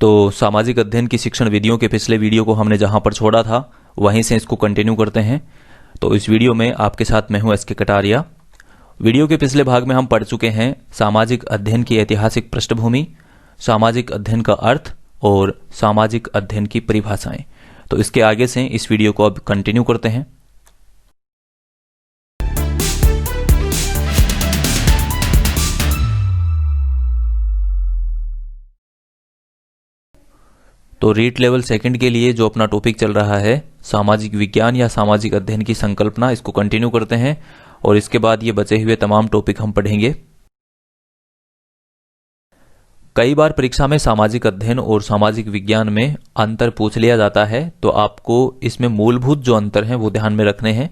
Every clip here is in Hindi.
तो सामाजिक अध्ययन की शिक्षण विधियों के पिछले वीडियो को हमने जहां पर छोड़ा था वहीं से इसको कंटिन्यू करते हैं। तो इस वीडियो में आपके साथ मैं हूं एस के कटारिया। वीडियो के पिछले भाग में हम पढ़ चुके हैं सामाजिक अध्ययन की ऐतिहासिक पृष्ठभूमि, सामाजिक अध्ययन का अर्थ और सामाजिक अध्ययन की परिभाषाएं। तो इसके आगे से इस वीडियो को अब कंटिन्यू करते हैं। तो रीट लेवल सेकंड के लिए जो अपना टॉपिक चल रहा है सामाजिक विज्ञान या सामाजिक अध्ययन की संकल्पना, इसको कंटिन्यू करते हैं और इसके बाद ये बचे हुए तमाम टॉपिक हम पढ़ेंगे। कई बार परीक्षा में सामाजिक अध्ययन और सामाजिक विज्ञान में अंतर पूछ लिया जाता है, तो आपको इसमें मूलभूत जो अंतर हैं वो ध्यान में रखने हैं।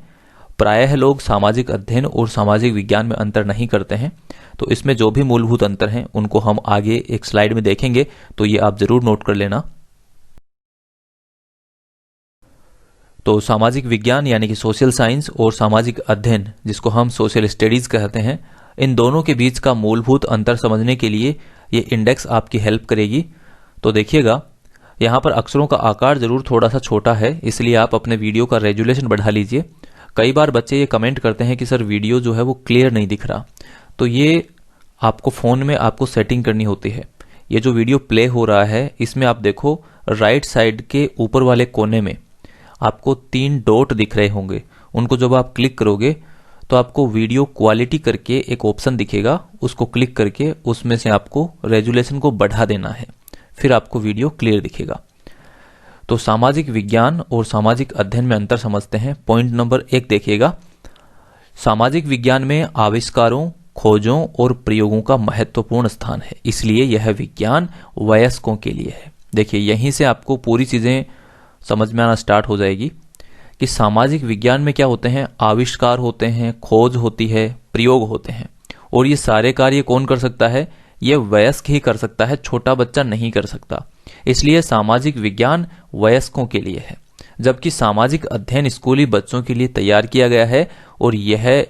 प्रायः लोग सामाजिक अध्ययन और सामाजिक विज्ञान में अंतर नहीं करते हैं, तो इसमें जो भी मूलभूत अंतर हैं उनको हम आगे एक स्लाइड में देखेंगे, तो ये आप जरूर नोट कर लेना। तो सामाजिक विज्ञान यानी कि सोशल साइंस और सामाजिक अध्ययन जिसको हम सोशल स्टडीज कहते हैं, इन दोनों के बीच का मूलभूत अंतर समझने के लिए ये इंडेक्स आपकी हेल्प करेगी। तो देखिएगा, यहाँ पर अक्षरों का आकार जरूर थोड़ा सा छोटा है, इसलिए आप अपने वीडियो का रेजुलेशन बढ़ा लीजिए। कई बार बच्चे ये कमेंट करते हैं कि सर वीडियो जो है वो क्लियर नहीं दिख रहा, तो ये आपको फ़ोन में आपको सेटिंग करनी होती है। ये जो वीडियो प्ले हो रहा है इसमें आप देखो राइट साइड के ऊपर वाले कोने में आपको 3 डॉट दिख रहे होंगे। उनको जब आप क्लिक करोगे तो आपको वीडियो क्वालिटी करके एक ऑप्शन दिखेगा, उसको क्लिक करके उसमें से आपको रेजुलेशन को बढ़ा देना है, फिर आपको वीडियो क्लियर दिखेगा। तो सामाजिक विज्ञान और सामाजिक अध्ययन में अंतर समझते हैं। पॉइंट नंबर 1 देखिएगा, सामाजिक विज्ञान में आविष्कारों, खोजों और प्रयोगों का महत्वपूर्ण स्थान है, इसलिए यह विज्ञान वयस्कों के लिए है। देखिए, यहीं से आपको पूरी चीजें समझ में आना स्टार्ट हो जाएगी कि सामाजिक विज्ञान में क्या होते हैं, आविष्कार होते हैं, खोज होती है, प्रयोग होते हैं, और ये सारे कार्य कौन कर सकता है? ये वयस्क ही कर सकता है, छोटा बच्चा नहीं कर सकता। इसलिए सामाजिक विज्ञान वयस्कों के लिए है, जबकि सामाजिक अध्ययन स्कूली बच्चों के लिए तैयार किया गया है और यह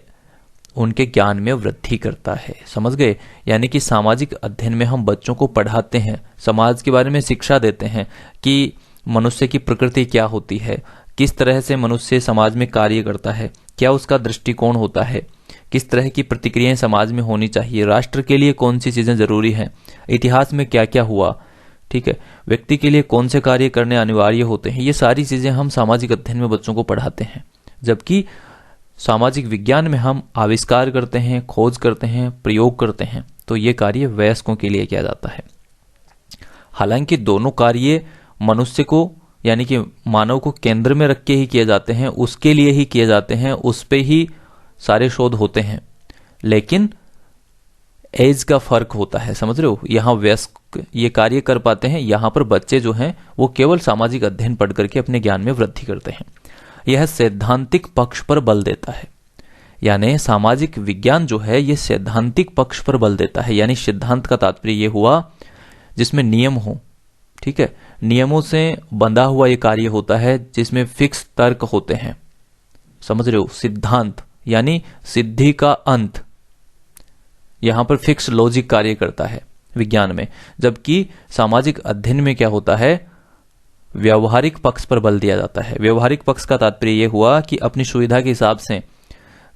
उनके ज्ञान में वृद्धि करता है। समझ गए? यानी कि सामाजिक अध्ययन में हम बच्चों को पढ़ाते हैं, समाज के बारे में शिक्षा देते हैं कि मनुष्य की प्रकृति क्या होती है, किस तरह से मनुष्य समाज में कार्य करता है, क्या उसका दृष्टिकोण होता है, किस तरह की प्रतिक्रियाएं समाज में होनी चाहिए, राष्ट्र के लिए कौन सी चीजें जरूरी हैं, इतिहास में क्या क्या हुआ, ठीक है, व्यक्ति के लिए कौन से कार्य करने अनिवार्य होते हैं। ये सारी चीजें हम सामाजिक अध्ययन में बच्चों को पढ़ाते हैं, जबकि सामाजिक विज्ञान में हम आविष्कार करते हैं, खोज करते हैं, प्रयोग करते हैं। तो ये कार्य वयस्कों के लिए किया जाता है। हालांकि दोनों कार्य मनुष्य को यानी कि मानव को केंद्र में रख के ही किए जाते हैं, उसके लिए ही किए जाते हैं, उस पे ही सारे शोध होते हैं, लेकिन एज का फर्क होता है। समझ रहे हो? यहाँ वयस्क ये कार्य कर पाते हैं, यहाँ पर बच्चे जो हैं वो केवल सामाजिक अध्ययन पढ़ करके अपने ज्ञान में वृद्धि करते हैं। यह सैद्धांतिक पक्ष पर बल देता है, यानी सामाजिक विज्ञान जो है ये सैद्धांतिक पक्ष पर बल देता है। यानी सिद्धांत का तात्पर्य ये हुआ जिसमें नियम हो, ठीक है, नियमों से बंधा हुआ ये कार्य होता है, जिसमें फिक्स तर्क होते हैं। समझ रहे हो? सिद्धांत यानी सिद्धि का अंत, यहां पर फिक्स लॉजिक कार्य करता है विज्ञान में, जबकि सामाजिक अध्ययन में क्या होता है, व्यवहारिक पक्ष पर बल दिया जाता है। व्यवहारिक पक्ष का तात्पर्य यह हुआ कि अपनी सुविधा के हिसाब से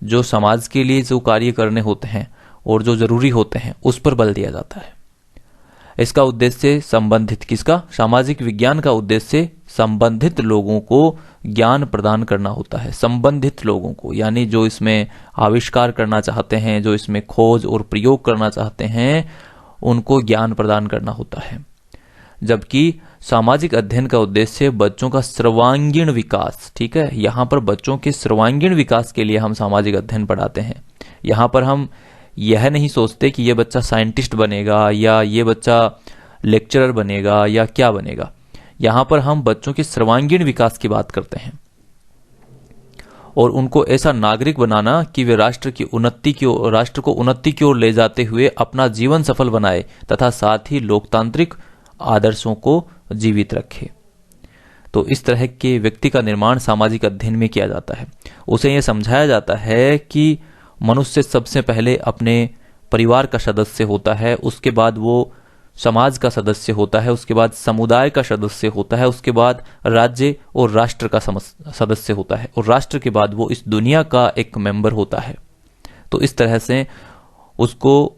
जो समाज के लिए जो कार्य करने होते हैं और जो जरूरी होते हैं उस पर बल दिया जाता है। इसका उद्देश्य संबंधित किसका? सामाजिक विज्ञान का उद्देश्य संबंधित लोगों को ज्ञान प्रदान करना होता है। संबंधित लोगों को यानी जो इसमें आविष्कार करना चाहते हैं, जो इसमें खोज और प्रयोग करना चाहते हैं, उनको ज्ञान प्रदान करना होता है। जबकि सामाजिक अध्ययन का उद्देश्य बच्चों का सर्वांगीण विकास, ठीक है, यहाँ पर बच्चों के सर्वांगीण विकास के लिए हम सामाजिक अध्ययन पढ़ाते हैं। यहाँ पर हम यह नहीं सोचते कि ये बच्चा साइंटिस्ट बनेगा या ये बच्चा लेक्चरर बनेगा या क्या बनेगा। यहाँ पर हम बच्चों के सर्वांगीण विकास की बात करते हैं और उनको ऐसा नागरिक बनाना कि वे राष्ट्र को उन्नति की ओर ले जाते हुए अपना जीवन सफल बनाए तथा साथ ही लोकतांत्रिक आदर्शों को जीवित रखे। तो इस तरह के व्यक्ति का निर्माण सामाजिक अध्ययन में किया जाता है। उसे यह समझाया जाता है कि मनुष्य सबसे पहले अपने परिवार का सदस्य होता है, उसके बाद वो समाज का सदस्य होता है, उसके बाद समुदाय का सदस्य होता है, उसके बाद राज्य और राष्ट्र का सदस्य होता है, और राष्ट्र के बाद वो इस दुनिया का एक मेंबर होता है। तो इस तरह से उसको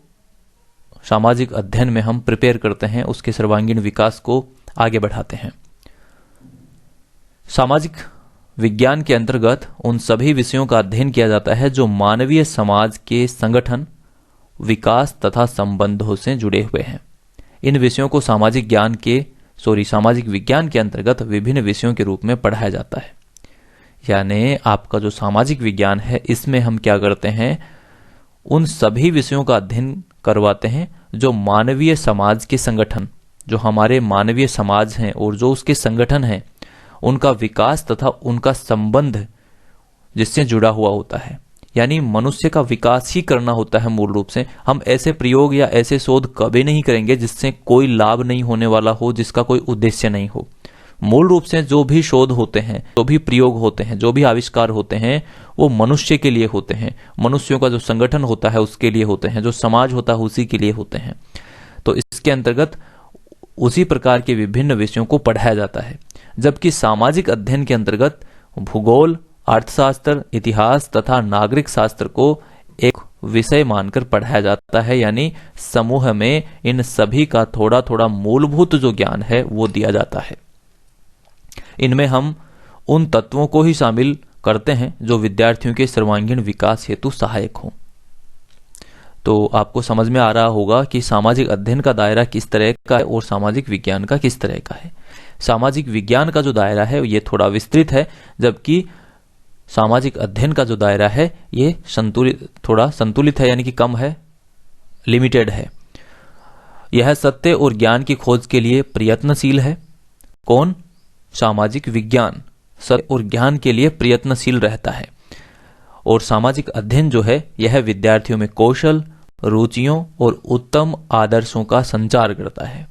सामाजिक अध्ययन में हम प्रिपेयर करते हैं, उसके सर्वांगीण विकास को आगे बढ़ाते हैं। सामाजिक विज्ञान के अंतर्गत उन सभी विषयों का अध्ययन किया जाता है जो मानवीय समाज के संगठन, विकास तथा संबंधों से जुड़े हुए हैं। इन विषयों को सामाजिक विज्ञान के अंतर्गत विभिन्न विषयों के रूप में पढ़ाया जाता है। यानी आपका जो सामाजिक विज्ञान है, इसमें हम क्या करते हैं, उन सभी विषयों का अध्ययन करवाते हैं जो मानवीय समाज के संगठन, जो हमारे मानवीय समाज हैं और जो उसके संगठन हैं, उनका विकास तथा उनका संबंध जिससे जुड़ा हुआ होता है। यानी मनुष्य का विकास ही करना होता है मूल रूप से। हम ऐसे प्रयोग या ऐसे शोध कभी नहीं करेंगे जिससे कोई लाभ नहीं होने वाला हो, जिसका कोई उद्देश्य नहीं हो। मूल रूप से जो भी शोध होते हैं, जो भी प्रयोग होते हैं, जो भी आविष्कार होते हैं, वो मनुष्य के लिए होते हैं। मनुष्यों का जो संगठन होता है उसके लिए होते हैं, जो समाज होता है उसी के लिए होते हैं। तो इसके अंतर्गत उसी प्रकार के विभिन्न विषयों को पढ़ाया जाता है। जबकि सामाजिक अध्ययन के अंतर्गत भूगोल, अर्थशास्त्र, इतिहास तथा नागरिक शास्त्र को एक विषय मानकर पढ़ाया जाता है। यानी समूह में इन सभी का थोड़ा थोड़ा मूलभूत जो ज्ञान है वो दिया जाता है। इनमें हम उन तत्वों को ही शामिल करते हैं जो विद्यार्थियों के सर्वांगीण विकास हेतु सहायक हों। तो आपको समझ में आ रहा होगा कि सामाजिक अध्ययन का दायरा किस तरह का है और सामाजिक विज्ञान का किस तरह का है। सामाजिक विज्ञान का जो दायरा है ये थोड़ा विस्तृत है, जबकि सामाजिक अध्ययन का जो दायरा है ये थोड़ा संतुलित है, यानी कि कम है, लिमिटेड है। यह सत्य और ज्ञान की खोज के लिए प्रयत्नशील है। कौन? सामाजिक विज्ञान सत्य और ज्ञान के लिए प्रयत्नशील रहता है। और सामाजिक अध्ययन जो है यह विद्यार्थियों में कौशल, रुचियों और उत्तम आदर्शों का संचार करता है।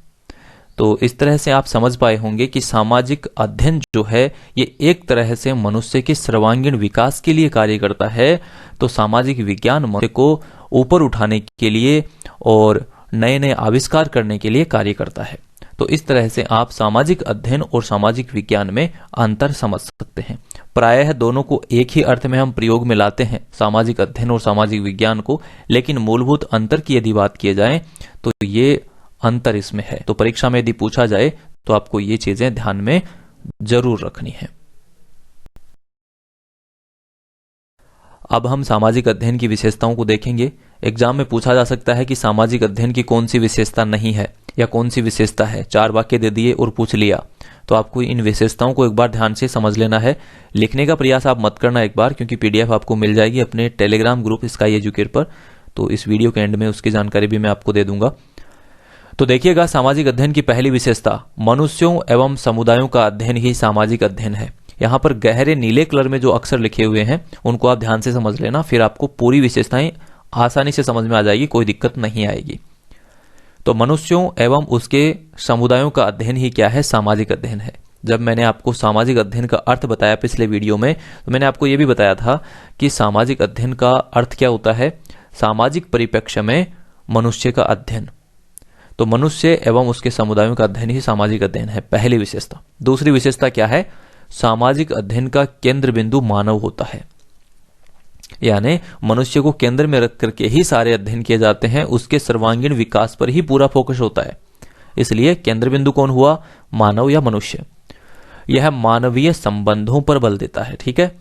तो इस तरह से आप समझ पाए होंगे कि सामाजिक अध्ययन जो है ये एक तरह से मनुष्य के सर्वांगीण विकास के लिए कार्य करता है। तो सामाजिक विज्ञान मनुष्य को ऊपर उठाने के लिए और नए नए आविष्कार करने के लिए कार्य करता है। तो इस तरह से आप सामाजिक अध्ययन और सामाजिक विज्ञान में अंतर समझ सकते हैं। प्रायः दोनों को एक ही अर्थ में हम प्रयोग में लाते हैं, सामाजिक अध्ययन और सामाजिक विज्ञान को, लेकिन मूलभूत अंतर की यदि बात की जाए तो ये अंतर इसमें है। तो परीक्षा में यदि पूछा जाए तो आपको ये चीजें ध्यान में जरूर रखनी है। अब हम सामाजिक अध्ययन की विशेषताओं को देखेंगे। एग्जाम में पूछा जा सकता है कि सामाजिक अध्ययन की कौन सी विशेषता नहीं है या कौन सी विशेषता है। 4 वाक्य दे दिए और पूछ लिया। तो आपको इन विशेषताओं को एक बार ध्यान से समझ लेना है। लिखने का प्रयास आप मत करना एक बार, क्योंकि पीडीएफ आपको मिल जाएगी अपने टेलीग्राम ग्रुप स्काई एजुकेट पर। तो इस वीडियो के एंड में उसकी जानकारी भी मैं आपको दे दूंगा। तो देखिएगा, सामाजिक अध्ययन की पहली विशेषता, मनुष्यों एवं समुदायों का अध्ययन ही सामाजिक अध्ययन है। यहां पर गहरे नीले कलर में जो अक्षर लिखे हुए हैं उनको आप ध्यान से समझ लेना, फिर आपको पूरी विशेषताएं आसानी से समझ में आ जाएगी, कोई दिक्कत नहीं आएगी। तो मनुष्यों एवं उसके समुदायों का अध्ययन ही क्या है? सामाजिक अध्ययन है। जब मैंने आपको सामाजिक अध्ययन का अर्थ बताया पिछले वीडियो में, तो मैंने आपको यह भी बताया था कि सामाजिक अध्ययन का अर्थ क्या होता है? सामाजिक परिप्रेक्ष्य में मनुष्य का अध्ययन। तो मनुष्य एवं उसके समुदायों का अध्ययन ही सामाजिक अध्ययन है, पहली विशेषता। दूसरी विशेषता क्या है? सामाजिक अध्ययन का केंद्र बिंदु मानव होता है। यानी मनुष्य को केंद्र में रख करके ही सारे अध्ययन किए जाते हैं, उसके सर्वांगीण विकास पर ही पूरा फोकस होता है। इसलिए केंद्र बिंदु कौन हुआ? मानव या मनुष्य। यह मानवीय संबंधों पर बल देता है। ठीक है,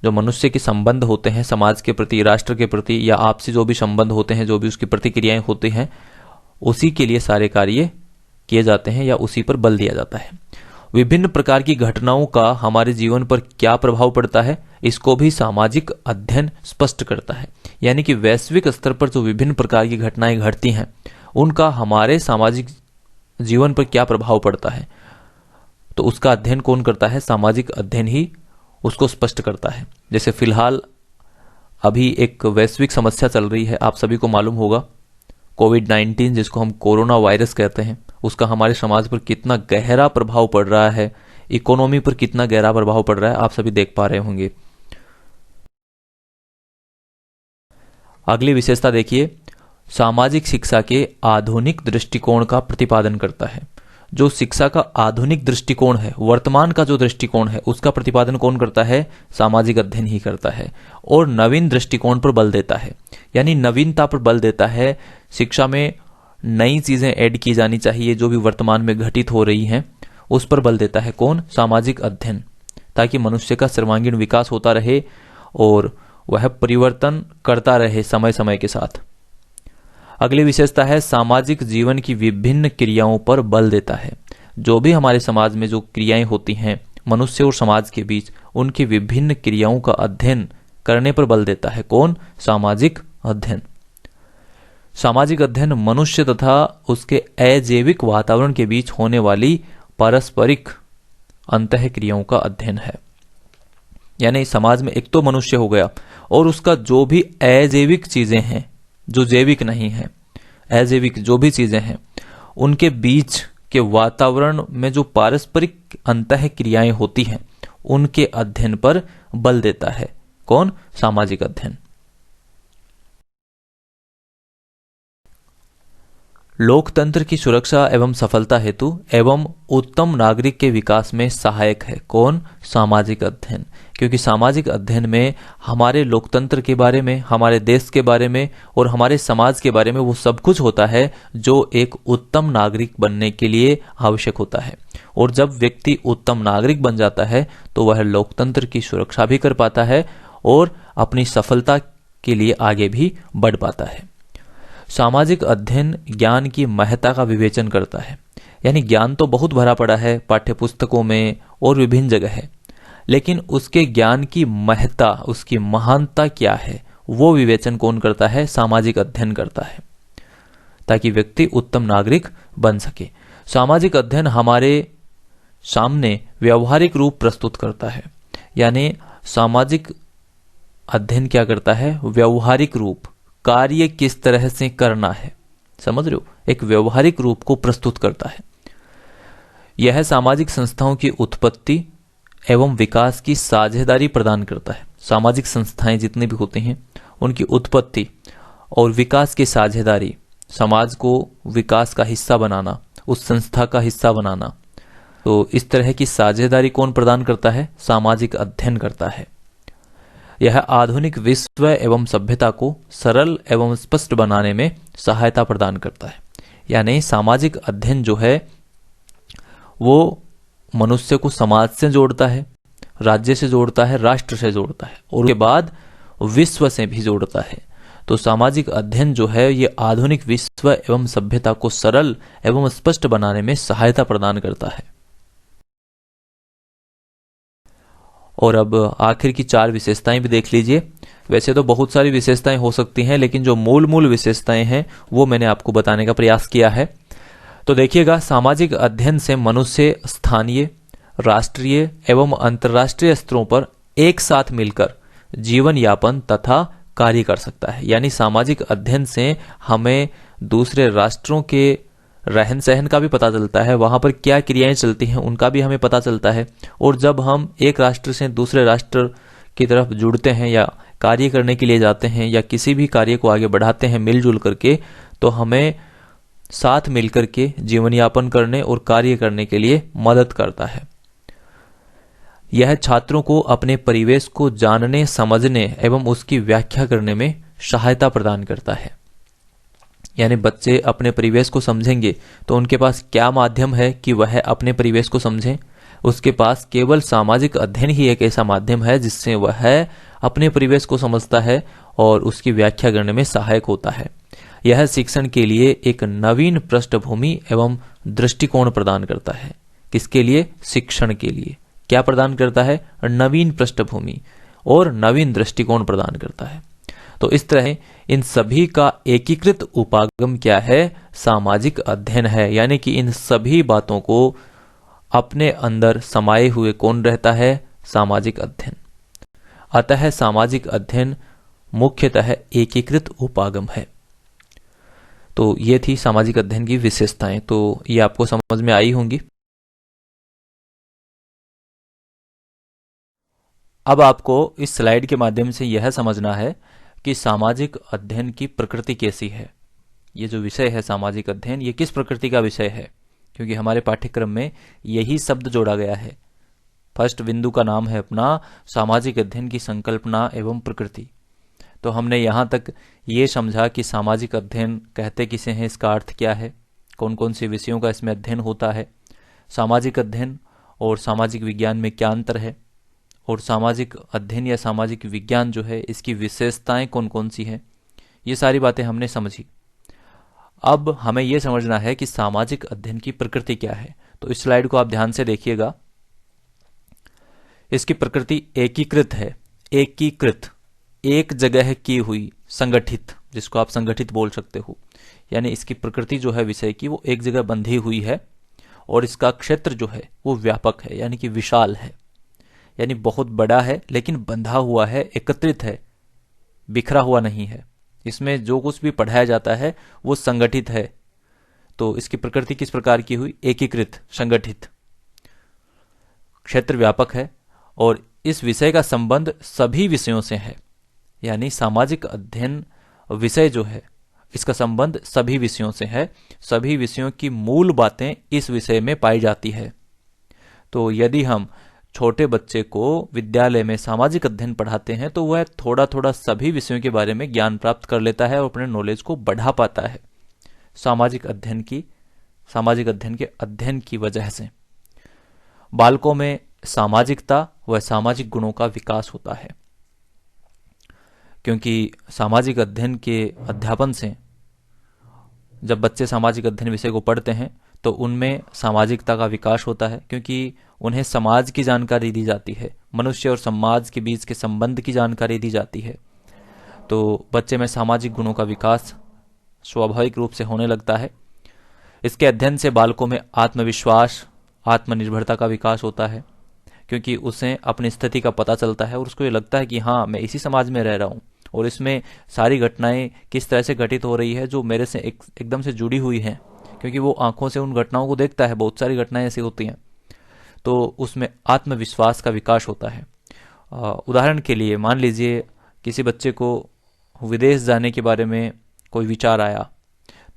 जो मनुष्य के संबंध होते हैं समाज के प्रति, राष्ट्र के प्रति, या आपसी जो भी संबंध होते हैं, जो भी उसकी प्रतिक्रियाएं होती हैं, उसी के लिए सारे कार्य किए जाते हैं या उसी पर बल दिया जाता है। विभिन्न प्रकार की घटनाओं का हमारे जीवन पर क्या प्रभाव पड़ता है, इसको भी सामाजिक अध्ययन स्पष्ट करता है। यानी कि वैश्विक स्तर पर जो विभिन्न प्रकार की घटनाएं घटती हैं उनका हमारे सामाजिक जीवन पर क्या प्रभाव पड़ता है, तो उसका अध्ययन कौन करता है? सामाजिक अध्ययन ही उसको स्पष्ट करता है। जैसे फिलहाल अभी एक वैश्विक समस्या चल रही है, आप सभी को मालूम होगा, कोविड-19 जिसको हम कोरोना वायरस कहते हैं, उसका हमारे समाज पर कितना गहरा प्रभाव पड़ रहा है, इकोनॉमी पर कितना गहरा प्रभाव पड़ रहा है, आप सभी देख पा रहे होंगे। अगली विशेषता देखिए, सामाजिक शिक्षा के आधुनिक दृष्टिकोण का प्रतिपादन करता है। जो शिक्षा का आधुनिक दृष्टिकोण है, वर्तमान का जो दृष्टिकोण है, उसका प्रतिपादन कौन करता है? सामाजिक अध्ययन ही करता है। और नवीन दृष्टिकोण पर बल देता है, यानी नवीनता पर बल देता है। शिक्षा में नई चीजें ऐड की जानी चाहिए जो भी वर्तमान में घटित हो रही हैं, उस पर बल देता है कौन? सामाजिक अध्ययन, ताकि मनुष्य का सर्वांगीण विकास होता रहे और वह परिवर्तन करता रहे समय समय के साथ। अगली विशेषता है सामाजिक जीवन की विभिन्न क्रियाओं पर बल देता है। जो भी हमारे समाज में जो क्रियाएं होती हैं मनुष्य और समाज के बीच, उनकी विभिन्न क्रियाओं का अध्ययन करने पर बल देता है कौन? सामाजिक अध्ययन। सामाजिक अध्ययन मनुष्य तथा उसके अजैविक वातावरण के बीच होने वाली पारस्परिक अंतः क्रियाओं का अध्ययन है। यानी समाज में एक तो मनुष्य हो गया और उसका जो भी अजैविक चीजें हैं, जो जैविक नहीं है, अजैविक जो भी चीजें हैं, उनके बीच के वातावरण में जो पारस्परिक अंतः क्रियाएं होती हैं, उनके अध्ययन पर बल देता है कौन? सामाजिक अध्ययन। लोकतंत्र की सुरक्षा एवं सफलता हेतु एवं उत्तम नागरिक के विकास में सहायक है कौन? सामाजिक अध्ययन। क्योंकि सामाजिक अध्ययन में हमारे लोकतंत्र के बारे में, हमारे देश के बारे में और हमारे समाज के बारे में वो सब कुछ होता है जो एक उत्तम नागरिक बनने के लिए आवश्यक होता है। और जब व्यक्ति उत्तम नागरिक बन जाता है तो वह लोकतंत्र की सुरक्षा भी कर पाता है और अपनी सफलता के लिए आगे भी बढ़ पाता है। सामाजिक अध्ययन ज्ञान की महत्ता का विवेचन करता है। यानी ज्ञान तो बहुत भरा पड़ा है पाठ्य पुस्तकों में और विभिन्न जगह है, लेकिन उसके ज्ञान की महत्ता, उसकी महानता क्या है, वो विवेचन कौन करता है? सामाजिक अध्ययन करता है, ताकि व्यक्ति उत्तम नागरिक बन सके। सामाजिक अध्ययन हमारे सामने व्यवहारिक रूप प्रस्तुत करता है। यानी सामाजिक अध्ययन क्या करता है? व्यवहारिक रूप, कार्य किस तरह से करना है, समझ रहे हो, एक व्यवहारिक रूप को प्रस्तुत करता है। यह सामाजिक संस्थाओं की उत्पत्ति एवं विकास की साझेदारी प्रदान करता है। सामाजिक संस्थाएं जितनी भी होती हैं उनकी उत्पत्ति और विकास की साझेदारी, समाज को विकास का हिस्सा बनाना, उस संस्था का हिस्सा बनाना, तो इस तरह की साझेदारी कौन प्रदान करता है? सामाजिक अध्ययन करता है। यह आधुनिक विश्व एवं सभ्यता को सरल एवं स्पष्ट बनाने में सहायता प्रदान करता है। यानी सामाजिक अध्ययन जो है वो मनुष्य को समाज से जोड़ता है, राज्य से जोड़ता है, राष्ट्र से जोड़ता है और उसके बाद विश्व से भी जोड़ता है। तो सामाजिक अध्ययन जो है ये आधुनिक विश्व एवं सभ्यता को सरल एवं स्पष्ट बनाने में सहायता प्रदान करता है। और अब आखिर की 4 विशेषताएं भी देख लीजिए। वैसे तो बहुत सारी विशेषताएं हो सकती हैं, लेकिन जो मूल विशेषताएं हैं वो मैंने आपको बताने का प्रयास किया है। तो देखिएगा, सामाजिक अध्ययन से मनुष्य स्थानीय, राष्ट्रीय एवं अंतर्राष्ट्रीय स्तरों पर एक साथ मिलकर जीवन यापन तथा कार्य कर सकता है। यानी सामाजिक अध्ययन से हमें दूसरे राष्ट्रों के रहन सहन का भी पता चलता है, वहां पर क्या क्रियाएं चलती हैं उनका भी हमें पता चलता है। और जब हम एक राष्ट्र से दूसरे राष्ट्र की तरफ जुड़ते हैं या कार्य करने के लिए जाते हैं या किसी भी कार्य को आगे बढ़ाते हैं मिलजुल करके, तो हमें साथ मिलकर के जीवन यापन करने और कार्य करने के लिए मदद करता है। यह छात्रों को अपने परिवेश को जानने, समझने एवं उसकी व्याख्या करने में सहायता प्रदान करता है। यानी बच्चे अपने परिवेश को समझेंगे तो उनके पास क्या माध्यम है कि वह अपने परिवेश को समझें? उसके पास केवल सामाजिक अध्ययन ही एक ऐसा माध्यम है जिससे वह अपने परिवेश को समझता है और उसकी व्याख्या करने में सहायक होता है। यह शिक्षण के लिए एक नवीन पृष्ठभूमि एवं दृष्टिकोण प्रदान करता है। किसके लिए? शिक्षण के लिए। क्या प्रदान करता है? नवीन पृष्ठभूमि और नवीन दृष्टिकोण प्रदान करता है। तो इस तरह इन सभी का एकीकृत उपागम क्या है? सामाजिक अध्ययन है। यानी कि इन सभी बातों को अपने अंदर समाये हुए कौन रहता है? सामाजिक अध्ययन। अतः सामाजिक अध्ययन मुख्यतः एकीकृत उपागम है। तो ये थी सामाजिक अध्ययन की विशेषताएं। तो ये आपको समझ में आई होंगी। अब आपको इस स्लाइड के माध्यम से यह समझना है कि सामाजिक अध्ययन की प्रकृति कैसी है। ये जो विषय है सामाजिक अध्ययन, ये किस प्रकृति का विषय है, क्योंकि हमारे पाठ्यक्रम में यही शब्द जोड़ा गया है। फर्स्ट बिंदु का नाम है अपना सामाजिक अध्ययन की संकल्पना एवं प्रकृति। तो हमने यहाँ तक ये समझा कि सामाजिक अध्ययन कहते किसे हैं, इसका अर्थ क्या है, कौन कौन से विषयों का इसमें अध्ययन होता है, सामाजिक अध्ययन और सामाजिक विज्ञान में क्या अंतर है, और सामाजिक अध्ययन या सामाजिक विज्ञान जो है इसकी विशेषताएं कौन कौन सी हैं। ये सारी बातें हमने समझी। अब हमें यह समझना है कि सामाजिक अध्ययन की प्रकृति क्या है। तो इस स्लाइड को आप ध्यान से देखिएगा। इसकी प्रकृति एकीकृत है। एकीकृत, एक जगह की हुई, संगठित, जिसको आप संगठित बोल सकते हो। यानी इसकी प्रकृति जो है विषय की, वो एक जगह बंधी हुई है, और इसका क्षेत्र जो है वो व्यापक है, यानी कि विशाल है, यानी बहुत बड़ा है, लेकिन बंधा हुआ है, एकत्रित है, बिखरा हुआ नहीं है। इसमें जो कुछ भी पढ़ाया जाता है वो संगठित है। तो इसकी प्रकृति किस प्रकार की हुई? एकीकृत, संगठित, क्षेत्र व्यापक है, और इस विषय का संबंध सभी विषयों से है। यानी सामाजिक अध्ययन विषय जो है इसका संबंध सभी विषयों से है। सभी विषयों की मूल बातें इस विषय में पाई जाती है। तो यदि हम छोटे बच्चे को विद्यालय में सामाजिक अध्ययन पढ़ाते हैं तो वह थोड़ा थोड़ा सभी विषयों के बारे में ज्ञान प्राप्त कर लेता है और अपने नॉलेज को बढ़ा पाता है सामाजिक अध्ययन के अध्ययन की वजह से। बालकों में सामाजिकता व सामाजिक गुणों का विकास होता है, क्योंकि सामाजिक अध्ययन के अध्यापन से जब बच्चे सामाजिक अध्ययन विषय को पढ़ते हैं तो उनमें सामाजिकता का विकास होता है, क्योंकि उन्हें समाज की जानकारी दी जाती है, मनुष्य और समाज के बीच के संबंध की जानकारी दी जाती है। तो बच्चे में सामाजिक गुणों का विकास स्वाभाविक रूप से होने लगता है। इसके अध्ययन से बालकों में आत्मविश्वास, आत्मनिर्भरता का विकास होता है, क्योंकि उसे अपनी स्थिति का पता चलता है और उसको ये लगता है कि हाँ, मैं इसी समाज में रह रहा हूँ और इसमें सारी घटनाएं किस तरह से घटित हो रही है जो मेरे से एकदम से जुड़ी हुई हैं, क्योंकि वो आंखों से उन घटनाओं को देखता है। बहुत सारी घटनाएं ऐसी होती हैं, तो उसमें आत्मविश्वास का विकास होता है। उदाहरण के लिए मान लीजिए किसी बच्चे को विदेश जाने के बारे में कोई विचार आया,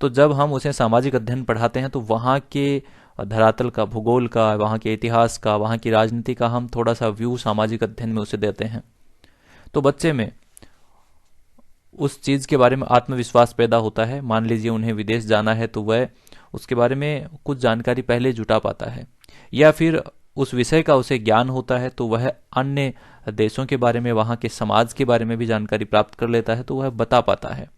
तो जब हम उसे सामाजिक अध्ययन पढ़ाते हैं तो वहाँ के धरातल का, भूगोल का, वहाँ के इतिहास का, वहाँ की राजनीति का हम थोड़ा सा व्यू सामाजिक अध्ययन में उसे देते हैं। तो बच्चे में उस चीज़ के बारे में आत्मविश्वास पैदा होता है। मान लीजिए उन्हें विदेश जाना है तो वह उसके बारे में कुछ जानकारी पहले जुटा पाता है, या फिर उस विषय का उसे ज्ञान होता है तो वह अन्य देशों के बारे में, वहाँ के समाज के बारे में भी जानकारी प्राप्त कर लेता है, तो वह बता पाता है।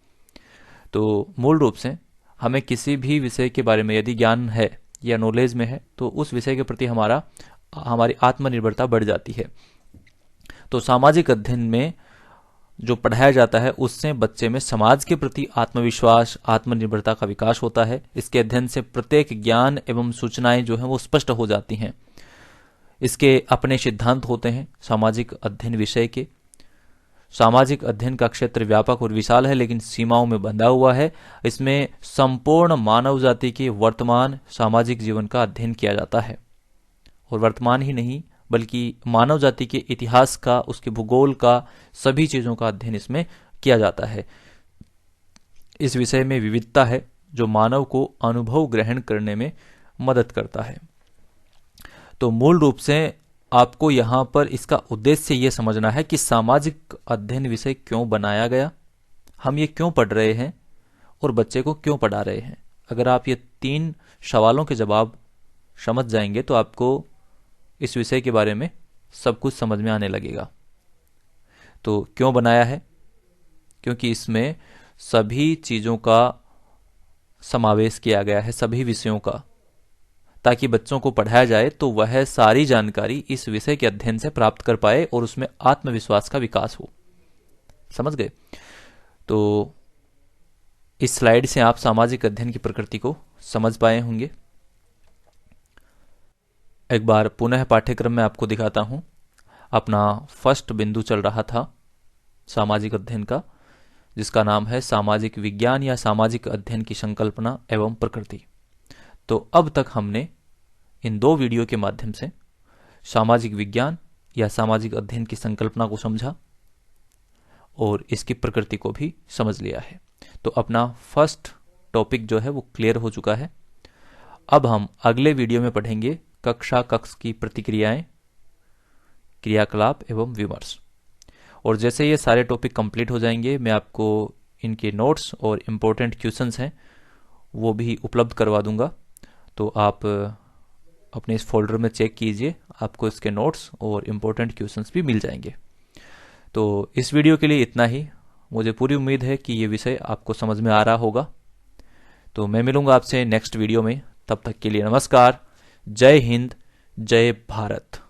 तो मूल रूप से हमें किसी भी विषय के बारे में यदि ज्ञान है या नॉलेज में है तो उस विषय के प्रति हमारी आत्मनिर्भरता बढ़ जाती है। तो सामाजिक अध्ययन में जो पढ़ाया जाता है उससे बच्चे में समाज के प्रति आत्मविश्वास, आत्मनिर्भरता का विकास होता है। इसके अध्ययन से प्रत्येक ज्ञान एवं सूचनाएं जो हैं वो स्पष्ट हो जाती हैं। इसके अपने सिद्धांत होते हैं सामाजिक अध्ययन विषय के। सामाजिक अध्ययन का क्षेत्र व्यापक और विशाल है, लेकिन सीमाओं में बंधा हुआ है। इसमें संपूर्ण मानव जाति के वर्तमान सामाजिक जीवन का अध्ययन किया जाता है, और वर्तमान ही नहीं बल्कि मानव जाति के इतिहास का, उसके भूगोल का, सभी चीजों का अध्ययन इसमें किया जाता है। इस विषय में विविधता है जो मानव को अनुभव ग्रहण करने में मदद करता है। तो मूल रूप से आपको यहाँ पर इसका उद्देश्य ये समझना है कि सामाजिक अध्ययन विषय क्यों बनाया गया, हम ये क्यों पढ़ रहे हैं और बच्चे को क्यों पढ़ा रहे हैं। अगर आप ये 3 सवालों के जवाब समझ जाएंगे तो आपको इस विषय के बारे में सब कुछ समझ में आने लगेगा। तो क्यों बनाया है? क्योंकि इसमें सभी चीजों का समावेश किया गया है, सभी विषयों का, ताकि बच्चों को पढ़ाया जाए तो वह सारी जानकारी इस विषय के अध्ययन से प्राप्त कर पाए और उसमें आत्मविश्वास का विकास हो। समझ गए? तो इस स्लाइड से आप सामाजिक अध्ययन की प्रकृति को समझ पाए होंगे। एक बार पुनः पाठ्यक्रम में आपको दिखाता हूं। अपना फर्स्ट बिंदु चल रहा था सामाजिक अध्ययन का, जिसका नाम है सामाजिक विज्ञान या सामाजिक अध्ययन की संकल्पना एवं प्रकृति। तो अब तक हमने इन 2 वीडियो के माध्यम से सामाजिक विज्ञान या सामाजिक अध्ययन की संकल्पना को समझा और इसकी प्रकृति को भी समझ लिया है। तो अपना फर्स्ट टॉपिक जो है वो क्लियर हो चुका है। अब हम अगले वीडियो में पढ़ेंगे कक्षा कक्ष की प्रतिक्रियाएं, क्रियाकलाप एवं विमर्श। और जैसे ये सारे टॉपिक कंप्लीट हो जाएंगे, मैं आपको इनके नोट्स और इम्पोर्टेंट क्वेश्चंस हैं वो भी उपलब्ध करवा दूंगा। तो आप अपने इस फोल्डर में चेक कीजिए, आपको इसके नोट्स और इम्पोर्टेंट क्वेश्चंस भी मिल जाएंगे। तो इस वीडियो के लिए इतना ही। मुझे पूरी उम्मीद है कि ये विषय आपको समझ में आ रहा होगा। तो मैं मिलूंगा आपसे नेक्स्ट वीडियो में। तब तक के लिए नमस्कार। जय हिंद, जय भारत।